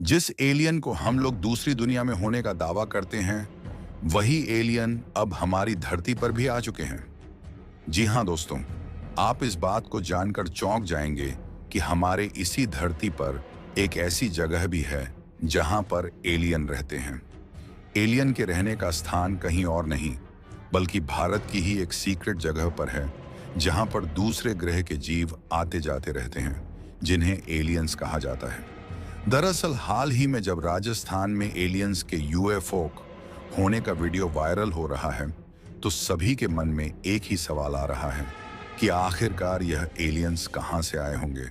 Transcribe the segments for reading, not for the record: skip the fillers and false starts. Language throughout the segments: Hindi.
जिस एलियन को हम लोग दूसरी दुनिया में होने का दावा करते हैं, वही एलियन अब हमारी धरती पर भी आ चुके हैं। जी हाँ दोस्तों, आप इस बात को जानकर चौंक जाएंगे कि हमारे इसी धरती पर एक ऐसी जगह भी है जहां पर एलियन रहते हैं। एलियन के रहने का स्थान कहीं और नहीं, बल्कि भारत की ही एक सीक्रेट जगह पर है, जहां पर दूसरे ग्रह के जीव आते जाते रहते हैं, जिन्हें एलियंस कहा जाता है। दरअसल हाल ही में जब राजस्थान में एलियंस के यूएफओ होने का वीडियो वायरल हो रहा है, तो सभी के मन में एक ही सवाल आ रहा है कि आखिरकार यह एलियंस कहां से आए होंगे।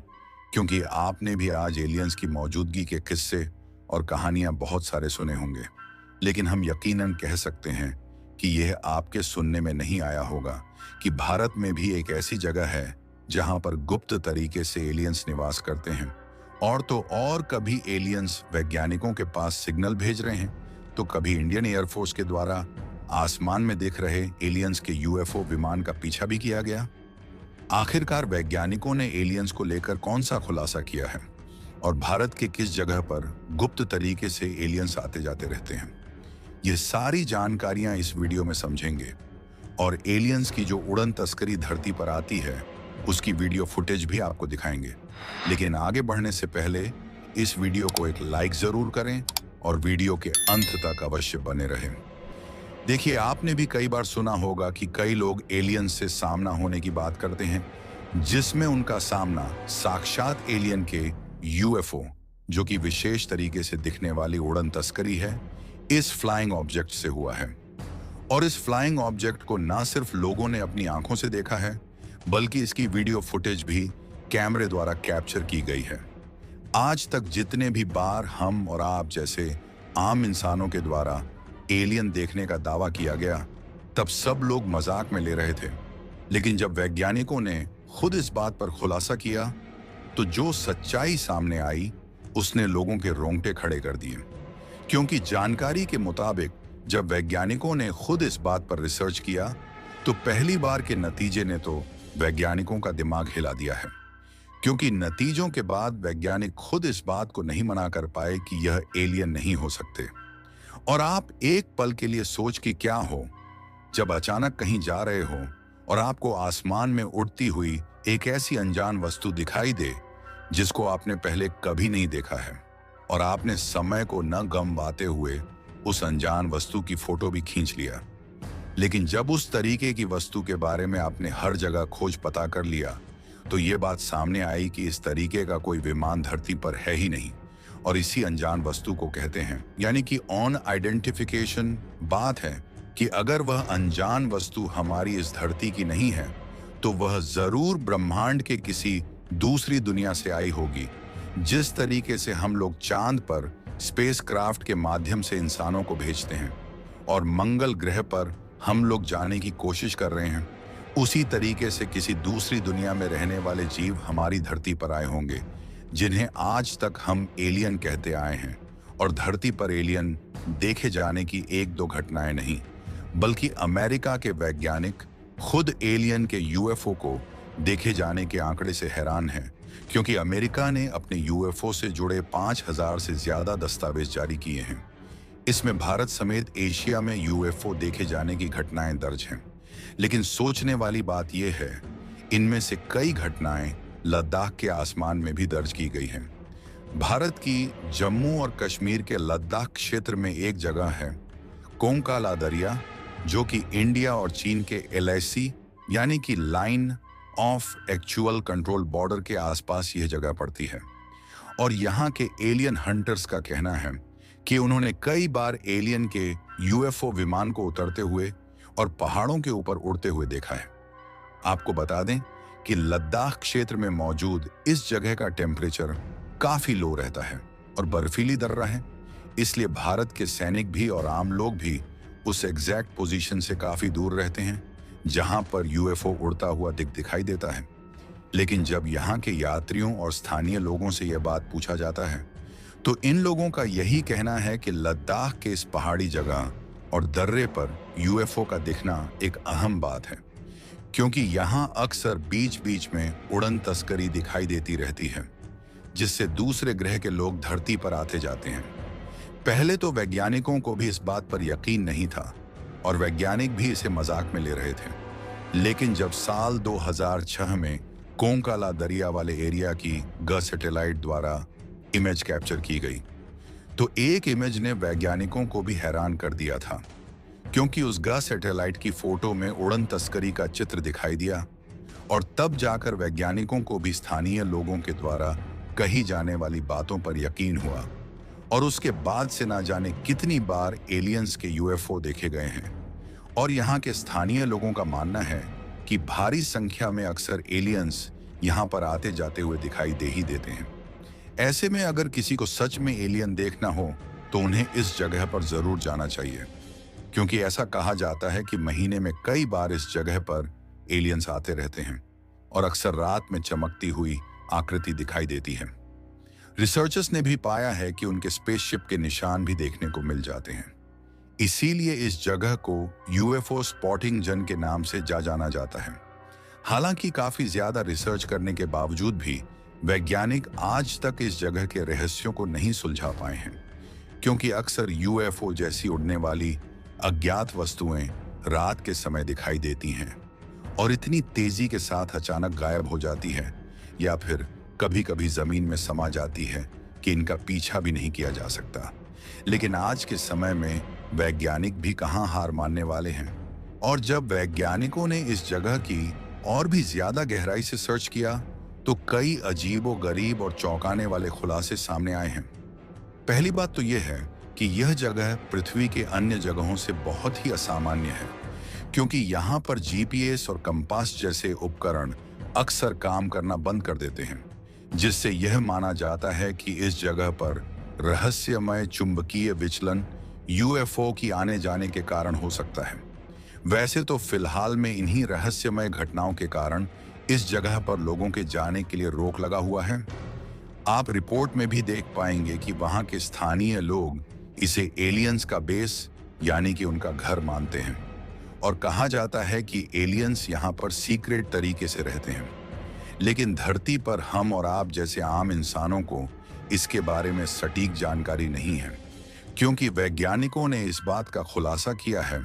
क्योंकि आपने भी आज एलियंस की मौजूदगी के किस्से और कहानियां बहुत सारे सुने होंगे, लेकिन हम यकीनन कह सकते हैं कि यह आपके सुनने में नहीं आया होगा कि भारत में भी एक ऐसी जगह है जहां पर गुप्त तरीके से एलियंस निवास करते हैं। और तो और कभी एलियंस वैज्ञानिकों के पास सिग्नल भेज रहे हैं, तो कभी इंडियन एयरफोर्स के द्वारा आसमान में दिख रहे एलियंस के यूएफओ विमान का पीछा भी किया गया। आखिरकार वैज्ञानिकों ने एलियंस को लेकर कौन सा खुलासा किया है और भारत के किस जगह पर गुप्त तरीके से एलियंस आते जाते रहते हैं, ये सारी जानकारियां इस वीडियो में समझेंगे। और एलियंस की जो उड़न तस्करी धरती पर आती है, उसकी वीडियो फुटेज भी आपको दिखाएंगे। लेकिन आगे बढ़ने से पहले इस वीडियो को एक लाइक जरूर करें और वीडियो के अंत तक अवश्य बने रहें। देखिए, आपने भी कई बार सुना होगा कि कई लोग एलियंस से सामना होने की बात करते हैं, जिसमें उनका सामना साक्षात एलियन के यूएफओ, जो कि विशेष तरीके से दिखने वाली उड़न तस्करी है, इस फ्लाइंग ऑब्जेक्ट से हुआ है। और इस फ्लाइंग ऑब्जेक्ट को ना सिर्फ लोगों ने अपनी आंखों से देखा है, बल्कि इसकी वीडियो फुटेज भी कैमरे द्वारा कैप्चर की गई है। आज तक जितने भी बार हम और आप जैसे आम इंसानों के द्वारा एलियन देखने का दावा किया गया, तब सब लोग मजाक में ले रहे थे। लेकिन जब वैज्ञानिकों ने खुद इस बात पर खुलासा किया, तो जो सच्चाई सामने आई, उसने लोगों के रोंगटे खड़े कर दिए। क्योंकि जानकारी के मुताबिक जब वैज्ञानिकों ने खुद इस बात पर रिसर्च किया, तो पहली बार के नतीजे ने तो वैज्ञानिकों का दिमाग हिला दिया है। क्योंकि नतीजों के बाद वैज्ञानिक खुद इस बात को नहीं मना कर पाए कि यह एलियन नहीं हो सकते। और आप एक पल के लिए सोच कि क्या हो जब अचानक कहीं जा रहे हो और आपको आसमान में उड़ती हुई एक ऐसी अनजान वस्तु दिखाई दे, जिसको आपने पहले कभी नहीं देखा है, और आपने समय को न गंवाते हुए उस अनजान वस्तु की फोटो भी खींच लिया। लेकिन जब उस तरीके की वस्तु के बारे में आपने हर जगह खोज पता कर लिया, तो ये बात सामने आई कि इस तरीके का कोई विमान धरती पर है ही नहीं, और इसी अनजान वस्तु को कहते हैं, यानी कि ऑन आइडेंटिफिकेशन। बात है कि अगर वह अनजान वस्तु हमारी इस धरती की नहीं है, तो वह जरूर ब्रह्मांड के किसी दूसरी दुनिया से आई होगी। जिस तरीके से हम लोग चांद पर स्पेसक्राफ्ट के माध्यम से इंसानों को भेजते हैं और मंगल ग्रह पर हम लोग जाने की कोशिश कर रहे हैं, उसी तरीके से किसी दूसरी दुनिया में रहने वाले जीव हमारी धरती पर आए होंगे, जिन्हें आज तक हम एलियन कहते आए हैं। और धरती पर एलियन देखे जाने की एक दो घटनाएं नहीं, बल्कि अमेरिका के वैज्ञानिक खुद एलियन के यूएफओ को देखे जाने के आंकड़े से हैरान हैं। क्योंकि अमेरिका ने अपने यूएफओ से जुड़े 5000 से ज्यादा दस्तावेज जारी किए हैं। इसमें भारत समेत एशिया में यूएफओ देखे जाने की घटनाएं दर्ज हैं। लेकिन सोचने वाली बात यह है, इनमें से कई घटनाएं लद्दाख के आसमान में भी दर्ज की गई हैं। भारत की जम्मू और कश्मीर के लद्दाख क्षेत्र में एक जगह है कोंकाला दरिया, जो कि इंडिया और चीन के एलएसी यानी कि line of actual control border के आसपास यह जगह पड़ती है। और यहाँ के एलियन हंटर्स का कहना है कि उन्होंने कई बार एलियन के यूएफओ विमान को उतरते हुए और पहाड़ों के ऊपर उड़ते हुए देखा है। आपको बता दें कि लद्दाख क्षेत्र में मौजूद इस जगह का टेम्परेचर काफी लो रहता है और बर्फीली दर्रा है, इसलिए भारत के सैनिक भी और आम लोग भी उस एग्जैक्ट पोजीशन से काफी दूर रहते हैं जहां पर यूएफओ उड़ता हुआ दिखाई देता है। लेकिन जब यहाँ के यात्रियों और स्थानीय लोगों से यह बात पूछा जाता है, तो इन लोगों का यही कहना है कि लद्दाख के इस पहाड़ी जगह और दर्रे पर यूएफओ का दिखना एक अहम बात है, क्योंकि यहाँ अक्सर बीच बीच में उड़न तस्करी दिखाई देती रहती है। जिससे दूसरे ग्रह के लोग धरती पर आते जाते हैं। पहले तो वैज्ञानिकों को भी इस बात पर यकीन नहीं था और वैज्ञानिक भी इसे मजाक में ले रहे थे। लेकिन जब साल 2006 में कोंकाला दरिया वाले एरिया की ग सैटेलाइट द्वारा इमेज कैप्चर की गई, तो एक इमेज ने वैज्ञानिकों को भी हैरान कर दिया था, क्योंकि उस ग सैटेलाइट की फोटो में उड़न तस्करी का चित्र दिखाई दिया। और तब जाकर वैज्ञानिकों को भी स्थानीय लोगों के द्वारा कही जाने वाली बातों पर यकीन हुआ और उसके बाद से ना जाने कितनी बार एलियंस के यूएफओ देखे गए हैं। और यहाँ के स्थानीय लोगों का मानना है कि भारी संख्या में अक्सर एलियंस यहाँ पर आते जाते हुए दिखाई दे ही देते हैं। ऐसे में अगर किसी को सच में एलियन देखना हो तो उन्हें इस जगह पर जरूर जाना चाहिए, क्योंकि ऐसा कहा जाता है कि महीने में कई बार इस जगह पर एलियंस आते रहते हैं और अक्सर रात में चमकती हुई आकृति दिखाई देती है। रिसर्चर्स ने भी पाया है कि उनके स्पेसशिप के निशान भी देखने को मिल जाते हैं। इसीलिए इस जगह को यूएफओ स्पॉटिंग जन के नाम से जाना जाता है। हालांकि काफी ज्यादा रिसर्च करने के बावजूद भी वैज्ञानिक आज तक इस जगह के रहस्यों को नहीं सुलझा पाए हैं, क्योंकि अक्सर यूएफओ जैसी उड़ने वाली अज्ञात वस्तुएं रात के समय दिखाई देती हैं और इतनी तेजी के साथ अचानक गायब हो जाती है या फिर कभी कभी जमीन में समा जाती है कि इनका पीछा भी नहीं किया जा सकता। लेकिन आज के समय में वैज्ञानिक भी कहां हार मानने वाले हैं, और जब वैज्ञानिकों ने इस जगह की और भी ज्यादा गहराई से सर्च किया तो कई अजीबोगरीब और चौंकाने वाले खुलासे सामने आए हैं। पहली बात तो यह है कि यह जगह पृथ्वी के अन्य जगहों से बहुत ही असामान्य है, क्योंकि यहाँ पर जीपीएस और कंपास जैसे उपकरण अक्सर काम करना बंद कर देते हैं, जिससे यह माना जाता है कि इस जगह पर रहस्यमय चुंबकीय विचलन यूएफओ की आने जाने के कारण हो सकता है। वैसे तो फिलहाल में इन्हीं रहस्यमय घटनाओं के कारण इस जगह पर लोगों के जाने के लिए रोक लगा हुआ है। आप रिपोर्ट में भी देख पाएंगे कि वहां के स्थानीय लोग इसे एलियंस का बेस यानी कि उनका घर मानते हैं और कहा जाता है कि एलियंस यहां पर सीक्रेट तरीके से रहते हैं। लेकिन धरती पर हम और आप जैसे आम इंसानों को इसके बारे में सटीक जानकारी नहीं है, क्योंकि वैज्ञानिकों ने इस बात का खुलासा किया है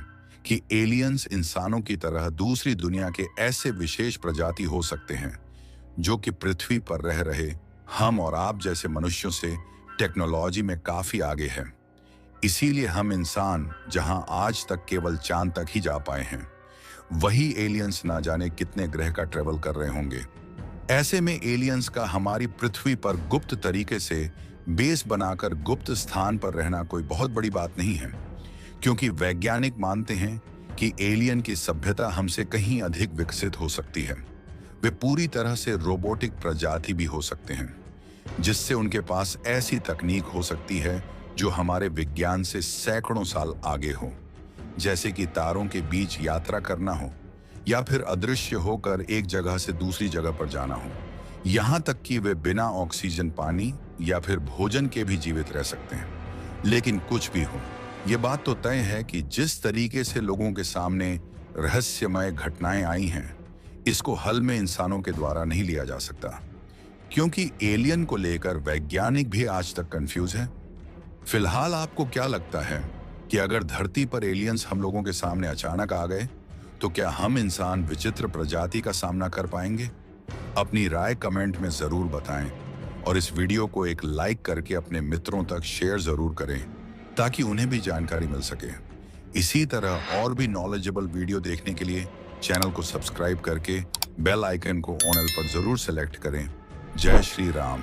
कि एलियंस इंसानों की तरह दूसरी दुनिया के ऐसे विशेष प्रजाति हो सकते हैं जो कि पृथ्वी पर रह रहे हम और आप जैसे मनुष्यों से टेक्नोलॉजी में काफी आगे है। इसीलिए हम इंसान जहां आज तक केवल चांद तक ही जा पाए हैं, वही एलियंस ना जाने कितने ग्रह का ट्रेवल कर रहे होंगे। ऐसे में एलियंस का हमारी पृथ्वी पर गुप्त तरीके से बेस बनाकर गुप्त स्थान पर रहना कोई बहुत बड़ी बात नहीं है, क्योंकि वैज्ञानिक मानते हैं कि एलियन की सभ्यता हमसे कहीं अधिक विकसित हो सकती है। वे पूरी तरह से रोबोटिक प्रजाति भी हो सकते हैं, जिससे उनके पास ऐसी तकनीक हो सकती है जो हमारे विज्ञान से सैकड़ों साल आगे हो, जैसे कि तारों के बीच यात्रा करना हो या फिर अदृश्य होकर एक जगह से दूसरी जगह पर जाना हो। यहाँ तक कि वे बिना ऑक्सीजन, पानी या फिर भोजन के भी जीवित रह सकते हैं। लेकिन कुछ भी हो, ये बात तो तय है कि जिस तरीके से लोगों के सामने रहस्यमय घटनाएं आई हैं, इसको हल में इंसानों के द्वारा नहीं लिया जा सकता, क्योंकि एलियन को लेकर वैज्ञानिक भी आज तक कंफ्यूज है। फिलहाल आपको क्या लगता है कि अगर धरती पर एलियंस हम लोगों के सामने अचानक आ गए तो क्या हम इंसान विचित्र प्रजाति का सामना कर पाएंगे? अपनी राय कमेंट में जरूर बताएं और इस वीडियो को एक लाइक करके अपने मित्रों तक शेयर जरूर करें ताकि उन्हें भी जानकारी मिल सके। इसी तरह और भी नॉलेजेबल वीडियो देखने के लिए चैनल को सब्सक्राइब करके बेल आइकन को ऑन पर जरूर सेलेक्ट करें। जय श्री राम।